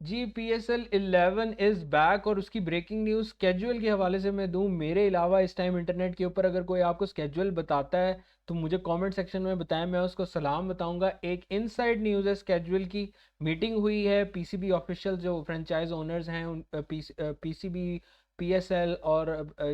Ji, PSL 11 is back और उसकी breaking news schedule के हवाले से मैं दूँ, मेरे अलावा इस टाइम इंटरनेट के ऊपर अगर कोई आपको स्केड्यूल बताता है तो मुझे कमेंट सेक्शन में बताएं, मैं उसको सलाम बताऊंगा। एक इनसाइड न्यूज़ है, स्केड्यूल की मीटिंग हुई है पीसीबी ऑफिशियल जो फ्रेंचाइज ओनर्स हैं उन पीसीबी पीएसएल और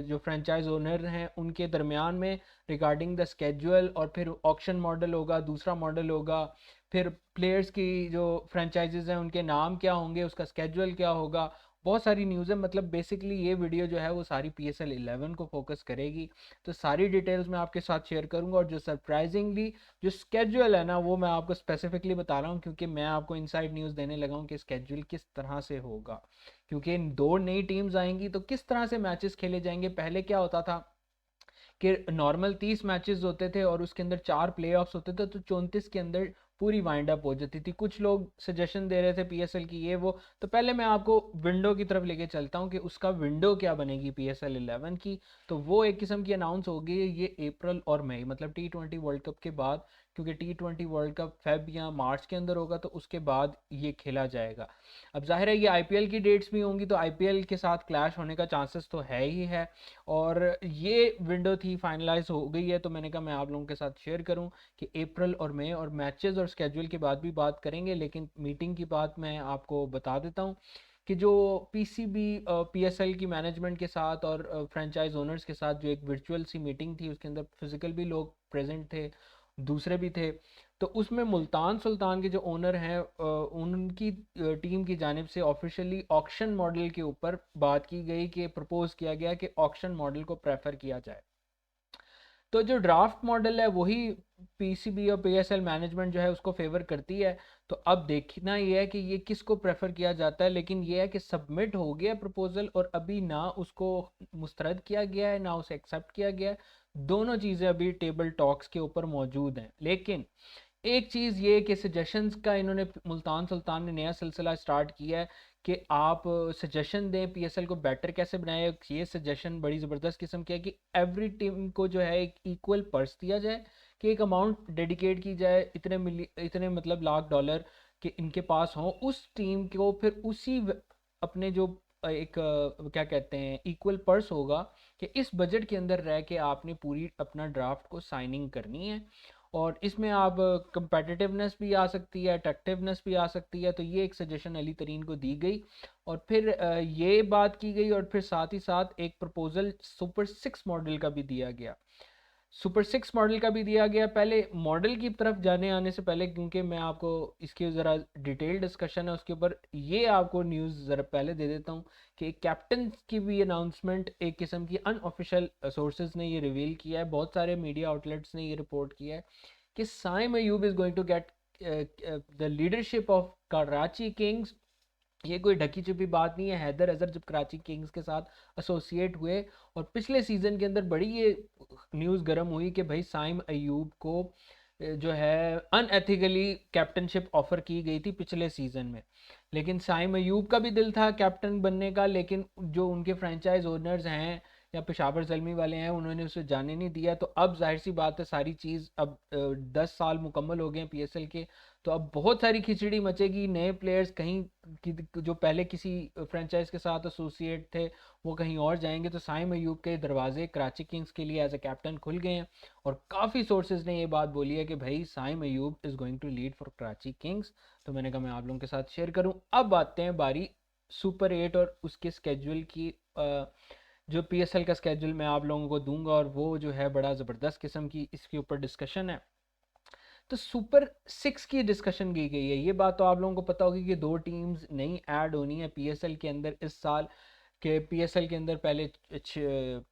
जो फ्रेंचाइज ओनर हैं उनके दरमियान में रिगार्डिंग द स्केड्यूल। और फिर ऑक्शन मॉडल होगा, दूसरा मॉडल होगा, फिर प्लेयर्स की जो फ्रेंचाइजीज हैं उनके नाम क्या होंगे, उसका स्केड्यूल क्या होगा। बहुत सारी न्यूज़ है, मतलब बेसिकली ये वीडियो जो है वो सारी PSL 11 को फोकस करेगी। तो सारी डिटेल्स मैं आपके साथ शेयर करूंगा और जो सरप्राइजिंगली जो स्केड्यूल है ना वो मैं आपको स्पेसिफिकली बता रहा हूँ, क्योंकि मैं आपको इनसाइड न्यूज़ देने लगा हूँ कि स्केड्यूल किस तरह से होगा। क्योंकि दो नई टीम्स आएंगी तो किस तरह से मैचेस खेले जाएंगे। पहले क्या होता था कि नॉर्मल 30 मैचेस होते थे और उसके अंदर 4 प्लेऑफ्स होते थे, तो 34 के अंदर पूरी वाइंड अप हो जाती थी। कुछ लोग सजेशन दे रहे थे PSL की ये वो, तो पहले मैं आपको विंडो की तरफ लेके चलता हूँ कि उसका विंडो क्या बनेगी PSL 11 की। तो वो एक किस्म की अनाउंस होगी ये अप्रैल और मई, मतलब T20 वर्ल्ड कप के बाद, क्योंकि T20 वर्ल्ड कप फेब या मार्च के अंदर होगा तो उसके बाद ये खेला जाएगा। अब जाहिर है ये IPL की डेट्स भी होंगी तो IPL के साथ क्लैश होने का चांसेस तो है ही है। और ये विंडो थी फाइनलाइज हो गई है, तो मैंने कहा मैं आप लोगों के साथ शेयर करूं कि अप्रैल और मई और मैचेस और स्केड्यूल के बाद भी बात करेंगे, लेकिन मीटिंग की बात मैं आपको बता देता हूं कि जो पीसीबी PSL की मैनेजमेंट के साथ और फ्रेंचाइज ओनर्स के साथ जो एक वर्चुअल सी मीटिंग थी, उसके अंदर फिजिकल भी लोग प्रेजेंट थे, दूसरे भी थे। तो उसमें मुल्तान सुल्तान के जो ओनर हैं उनकी टीम की जानिब से ऑफिशियली ऑक्शन मॉडल के ऊपर बात की गई कि प्रपोज किया गया कि ऑक्शन मॉडल को प्रेफर किया जाए। तो जो ड्राफ्ट मॉडल है वही PCB और PSL मैनेजमेंट जो है उसको फेवर करती है। तो अब देखना ये है कि ये किसको प्रेफर किया जाता है, लेकिन ये है कि सबमिट हो गया प्रपोजल और अभी ना उसको मुस्तरद किया गया है ना उसे एक्सेप्ट किया गया है। दोनों चीज़ें अभी टेबल टॉक्स के ऊपर मौजूद हैं। लेकिन एक चीज़ ये कि सजेशंस का इन्होंने मुल्तान सुल्तान ने नया सिलसिला स्टार्ट किया है कि आप सजेशन दें PSL को बेटर कैसे बनाए। ये सजेशन बड़ी ज़बरदस्त किस्म की है कि एवरी टीम को जो है एक इक्वल पर्स दिया जाए, कि एक अमाउंट डेडिकेट की जाए, इतने मतलब $1,00,000 कि इनके पास हों, उस टीम को फिर अपने जो एक क्या कहते हैं इक्वल पर्स होगा कि इस बजट के अंदर रह के आपने पूरी अपना ड्राफ्ट को साइनिंग करनी है। और इसमें आप कंपेटिटिवनेस भी आ सकती है, अट्रैक्टिवनेस भी आ सकती है। तो ये एक सजेशन अली तरीन को दी गई और फिर ये बात की गई और फिर साथ ही साथ एक प्रपोजल सुपर 6 मॉडल का भी दिया गया। सुपर 6 मॉडल का भी दिया गया। पहले मॉडल की तरफ जाने आने से पहले, क्योंकि मैं आपको इसकी ज़रा डिटेल डिस्कशन है उसके ऊपर, ये आपको न्यूज़ ज़रा पहले दे देता हूँ कि कैप्टन की भी अनाउंसमेंट एक किस्म की अनऑफिशियल सोर्सेज ने ये रिवील किया है, बहुत सारे मीडिया आउटलेट्स ने ये रिपोर्ट किया है कि Saim Ayub is going to get the leadership of Karachi Kings. ये कोई ढकी छुपी बात नहीं है। हैदर अजहर जब कराची किंग्स के साथ एसोसिएट हुए और पिछले सीज़न के अंदर बड़ी ये न्यूज़ गर्म हुई कि भाई साइम अयूब को जो है अनएथिकली कैप्टनशिप ऑफर की गई थी पिछले सीज़न में। लेकिन साइम अयूब का भी दिल था कैप्टन बनने का, लेकिन जो उनके फ्रेंचाइज ओनर्स हैं या पेशावर जल्मी वाले हैं उन्होंने उसे जाने नहीं दिया। तो अब जाहिर सी बात है सारी चीज़ अब 10 साल मुकम्मल हो गए हैं PSL के, तो अब बहुत सारी खिचड़ी मचेगी। नए प्लेयर्स कहीं जो पहले किसी फ्रेंचाइज के साथ एसोसिएट थे वो कहीं और जाएंगे। तो साइम अयूब के दरवाजे कराची किंग्स के लिए एज ए कैप्टन खुल गए हैं और काफ़ी सोर्सेज ने ये बात बोली है कि भाई Saim Ayub is going to lead for Karachi Kings. तो मैंने कहा मैं आप लोगों के साथ शेयर करूं। अब आते हैं बारी सुपर 8 और उसके स्केड्यूल की। जो PSL का स्केड्यूल मैं आप लोगों को दूंगा और वो जो है बड़ा ज़बरदस्त किस्म की इसके ऊपर डिस्कशन है। तो सुपर 6 की डिस्कशन की गई है। ये बात तो आप लोगों को पता होगी कि 2 टीम्स नई ऐड होनी है PSL के अंदर इस साल। के PSL के अंदर पहले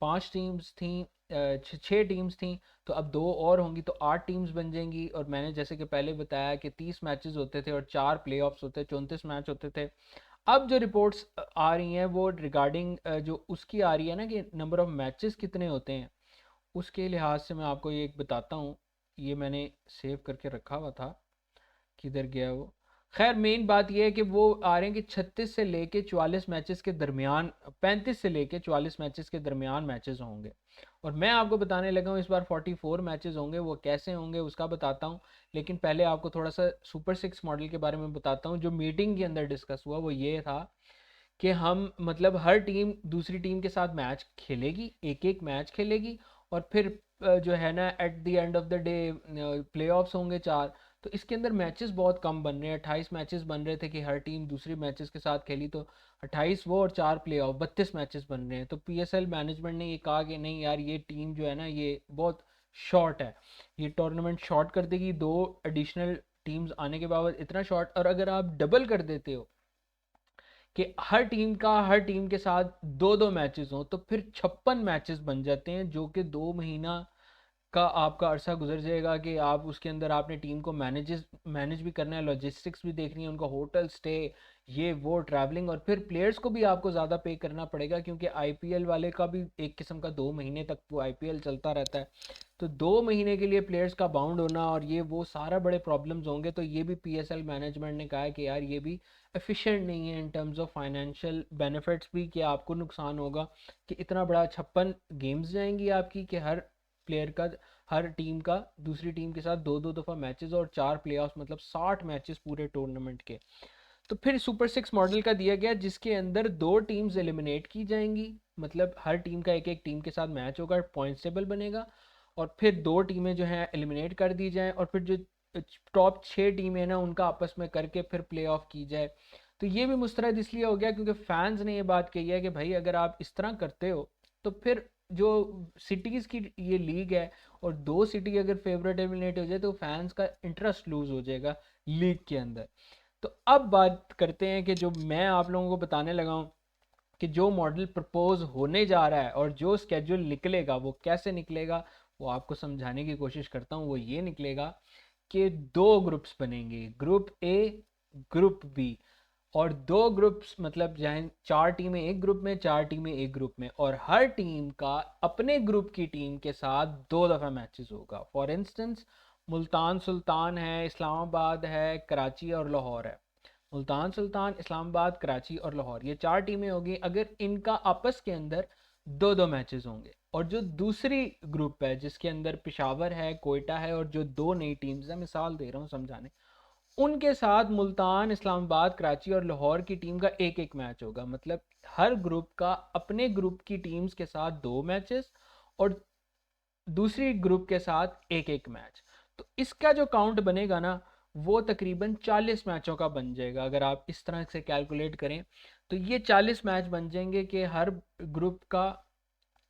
5 टीम्स थी, 6 टीम्स थी, तो अब 2 और होंगी तो 8 टीम्स बन जाएंगी। और मैंने जैसे कि पहले बताया कि 30 मैचेस होते थे और 4 प्लेऑफ्स होते, 34 मैच होते थे। अब जो रिपोर्ट्स आ रही हैं वो रिगार्डिंग जो उसकी आ रही है ना कि नंबर ऑफ मैचेस कितने होते हैं, उसके लिहाज से मैं आपको ये एक बताता हूँ। ये मैंने सेव करके रखा हुआ था, किधर गया वो। खैर मेन बात ये है कि वो आ रहे हैं कि 36 से लेके 44 मैचेस के दरमियान, 35 से लेके 44 मैचेस के दरमियान मैचेस होंगे। और मैं आपको बताने लगा हूँ इस बार 44 मैचेस होंगे, वो कैसे होंगे उसका बताता हूँ। लेकिन पहले आपको थोड़ा सा सुपर सिक्स मॉडल के बारे में बताता हूँ। जो मीटिंग के अंदर डिस्कस हुआ वो ये था कि हम मतलब हर टीम दूसरी टीम के साथ मैच खेलेगी, एक एक मैच खेलेगी, और फिर जो है ना at the end of the day play offs होंगे 4। तो इसके अंदर मैचेस बहुत कम बन रहे हैं, 28 मैचेस बन रहे थे कि हर टीम दूसरी मैचेस के साथ खेली, तो 28 वो और 4 प्ले ऑफ 32 मैचेस बन रहे हैं। तो पीएसएल मैनेजमेंट ने ये कहा कि नहीं यार, ये टीम जो है ना ये बहुत शॉर्ट है, ये टूर्नामेंट शॉर्ट कर देगी। दो एडिशनल टीम्स आने के बाद इतना शॉर्ट, और अगर आप डबल कर देते हो कि हर टीम के साथ दो दो मैचेस हों, तो फिर 56 मैचेस बन जाते हैं, जो कि 2 महीना का आपका अरसा गुजर जाएगा कि आप उसके अंदर आपने टीम को मैनेज भी करना है, लॉजिस्टिक्स भी देखनी है, उनका होटल स्टे, ये वो ट्रैवलिंग, और फिर प्लेयर्स को भी आपको ज़्यादा पे करना पड़ेगा, क्योंकि आईपीएल वाले का भी एक किस्म का 2 महीने तक वो आईपीएल चलता रहता है। तो 2 महीने के लिए प्लेयर्स का बाउंड होना और ये वो सारा बड़े प्रॉब्लम्स होंगे। तो ये भी पीएसएल मैनेजमेंट ने कहा है कि यार ये भी एफिशिएंट नहीं है in terms of financial benefits भी, कि आपको नुकसान होगा कि इतना बड़ा 56 गेम्स जाएंगी आपकी, कि हर प्लेयर का, हर टीम का दूसरी टीम के साथ दो दो दफ़ा मैचेस और 4 प्लेऑफ्स, मतलब 60 मैचेस पूरे टूर्नामेंट के। तो फिर सुपर सिक्स मॉडल का दिया गया जिसके अंदर दो टीम्स एलिमिनेट की जाएंगी, मतलब हर टीम का एक एक टीम के साथ मैच होगा, पॉइंट्स टेबल बनेगा, और फिर दो टीमें जो हैं एलिमिनेट कर दी जाएं, और फिर जो टॉप 6 टीमें हैं ना उनका आपस में करके फिर प्ले ऑफ की जाए। तो ये भी मुस्तरद इसलिए हो गया क्योंकि फैंस ने ये बात कही है कि भाई अगर आप इस तरह करते हो तो फिर जो सिटीज़ की ये लीग है, और दो सिटी अगर फेवरेट एलिमिनेट हो जाए तो फैंस का इंटरेस्ट लूज हो जाएगा लीग के अंदर। तो अब बात करते हैं कि जो मैं आप लोगों को बताने लगा हूँ कि जो मॉडल प्रपोज होने जा रहा है और जो स्केड्यूल निकलेगा वो कैसे निकलेगा, वो आपको समझाने की कोशिश करता हूँ। वो ये निकलेगा कि दो ग्रुप्स बनेंगे, ग्रुप ए, ग्रुप बी, और दो ग्रुप्स मतलब जहाँ 4 टीमें एक ग्रुप में, 4 टीमें एक ग्रुप में, और हर टीम का अपने ग्रुप की टीम के साथ 2 दफ़ा मैचेस होगा। फॉर इंस्टेंस मुल्तान सुल्तान है, इस्लामाबाद है, कराची और लाहौर है। मुल्तान सुल्तान, इस्लामाबाद, कराची और लाहौर, ये 4 टीमें होगी। अगर इनका आपस के अंदर दो दो मैचेस होंगे, और जो दूसरी ग्रुप है जिसके अंदर पेशावर है, कोयटा है, और जो दो नई टीम्स है, मिसाल दे रहा हूँ समझाने, उनके साथ मुल्तान, इस्लामाबाद, कराची और लाहौर की टीम का एक एक मैच होगा। मतलब हर ग्रुप का अपने ग्रुप की टीम्स के साथ दो मैचेस और दूसरी ग्रुप के साथ एक एक मैच। तो इसका जो काउंट बनेगा ना वो तकरीबन 40 मैचों का बन जाएगा। अगर आप इस तरह से कैलकुलेट करें तो ये 40 मैच बन जाएंगे कि हर ग्रुप का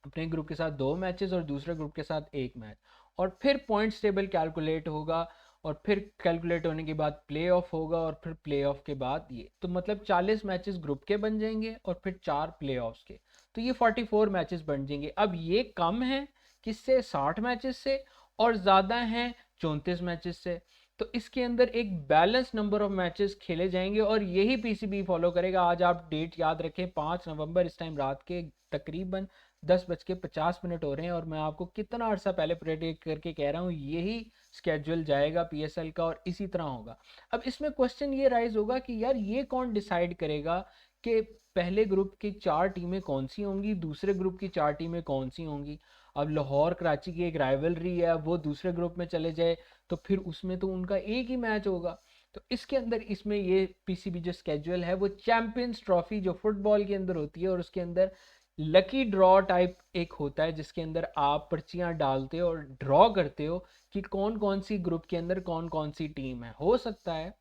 अपने ग्रुप के साथ दो मैचेस और दूसरे ग्रुप के साथ एक मैच, और फिर पॉइंट्स टेबल कैलकुलेट होगा, और फिर कैलकुलेट होने के बाद प्ले ऑफ होगा, और फिर प्ले ऑफ के बाद ये तो मतलब 40 मैचेस ग्रुप के बन जाएंगे और फिर 4 प्ले ऑफ्स के। तो ये 44 मैचेस बन जाएंगे। अब ये कम है किससे, 60 मैचेस से, और ज़्यादा हैं 34 मैचेस से। तो इसके अंदर एक बैलेंस नंबर ऑफ मैचेस खेले जाएंगे, और यही पीसीबी फॉलो करेगा। आज आप डेट याद रखें, 5 नवंबर, इस टाइम रात के तकरीबन 10:50 हो रहे हैं, और मैं आपको कितना अर्सा पहले प्रेडिक्ट करके कह रहा हूँ यही स्केड्यूल जाएगा पीएसएल का, और इसी तरह होगा। अब इसमें क्वेश्चन ये राइज होगा कि यार ये कौन डिसाइड करेगा कि पहले ग्रुप की 4 टीमें कौन सी होंगी, दूसरे ग्रुप की 4 टीमें कौन सी होंगी। अब लाहौर कराची की एक राइवलरी है, वो दूसरे ग्रुप में चले जाए तो फिर उसमें तो उनका एक ही मैच होगा। तो इसके अंदर इसमें ये पीसीबी जो स्केड्यूल है वो चैंपियंस ट्रॉफी जो फुटबॉल के अंदर होती है, और उसके अंदर लकी ड्रॉ टाइप एक होता है जिसके अंदर आप पर्चियां डालते हो और ड्रॉ करते हो कि कौन कौन सी ग्रुप के अंदर कौन कौन सी टीम है। हो सकता है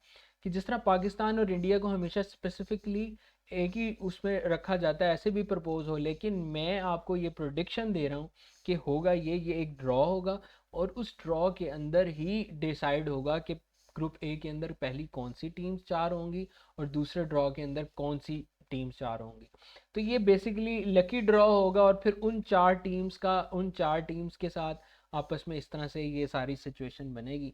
कि जिस तरह पाकिस्तान और इंडिया को हमेशा स्पेसिफिकली एक ही उसमें रखा जाता है ऐसे भी प्रपोज हो, लेकिन मैं आपको ये प्रोडिक्शन दे रहा हूँ कि होगा ये एक ड्रॉ होगा, और उस ड्रॉ के अंदर ही डिसाइड होगा कि ग्रुप ए के अंदर पहली कौन सी टीम्स 4 होंगी और दूसरे ड्रॉ के अंदर कौन सी टीम्स 4 होंगी। तो ये बेसिकली लकी ड्रॉ होगा, और फिर उन चार टीम्स के साथ आपस में इस तरह से ये सारी सिचुएशन बनेगी।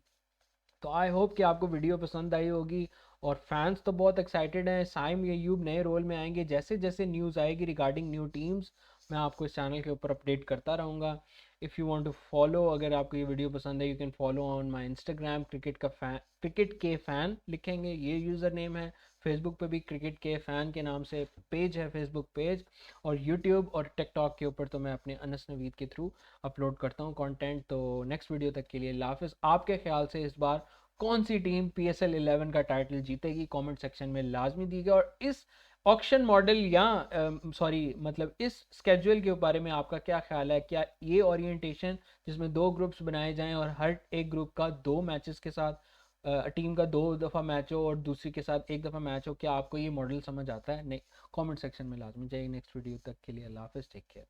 तो आई होप कि आपको वीडियो पसंद आई होगी, और फैंस तो बहुत एक्साइटेड हैं। साइम यूब नए रोल में आएंगे, जैसे जैसे न्यूज़ आएगी रिगार्डिंग न्यू टीम्स मैं आपको इस चैनल के ऊपर अपडेट करता रहूँगा। If you want to follow, अगर आपको ये वीडियो पसंद है, you can follow on my Instagram cricket के फ़ैन लिखेंगे, ये यूज़र नेम है। फेसबुक पे भी क्रिकेट के फ़ैन के नाम से पेज है, फेसबुक पेज। और यूट्यूब और टिकटॉक के ऊपर तो मैं अपने अनस नवीद के थ्रू अपलोड करता हूँ कंटेंट। तो नेक्स्ट वीडियो तक के लिए अल्लाह हाफ़िज़। आपके ख्याल से इस बार कौन सी टीम PSL 11 का टाइटल जीतेगी, कमेंट सेक्शन में लाजमी दीजिएगा। और इस ऑक्शन मॉडल या सॉरी मतलब इस स्केड्यूल के बारे में आपका क्या ख्याल है? क्या ये ओरिएंटेशन जिसमें दो ग्रुप्स बनाए जाएं और हर एक ग्रुप का दो मैचेस के साथ टीम का दो दफ़ा मैच हो और दूसरी के साथ एक दफ़ा मैच हो, क्या आपको ये मॉडल समझ आता है? नहीं, कमेंट सेक्शन में लाजमी जाइए। नेक्स्ट वीडियो तक के लिए अल्लाह हाफ़िज़, टेक केयर।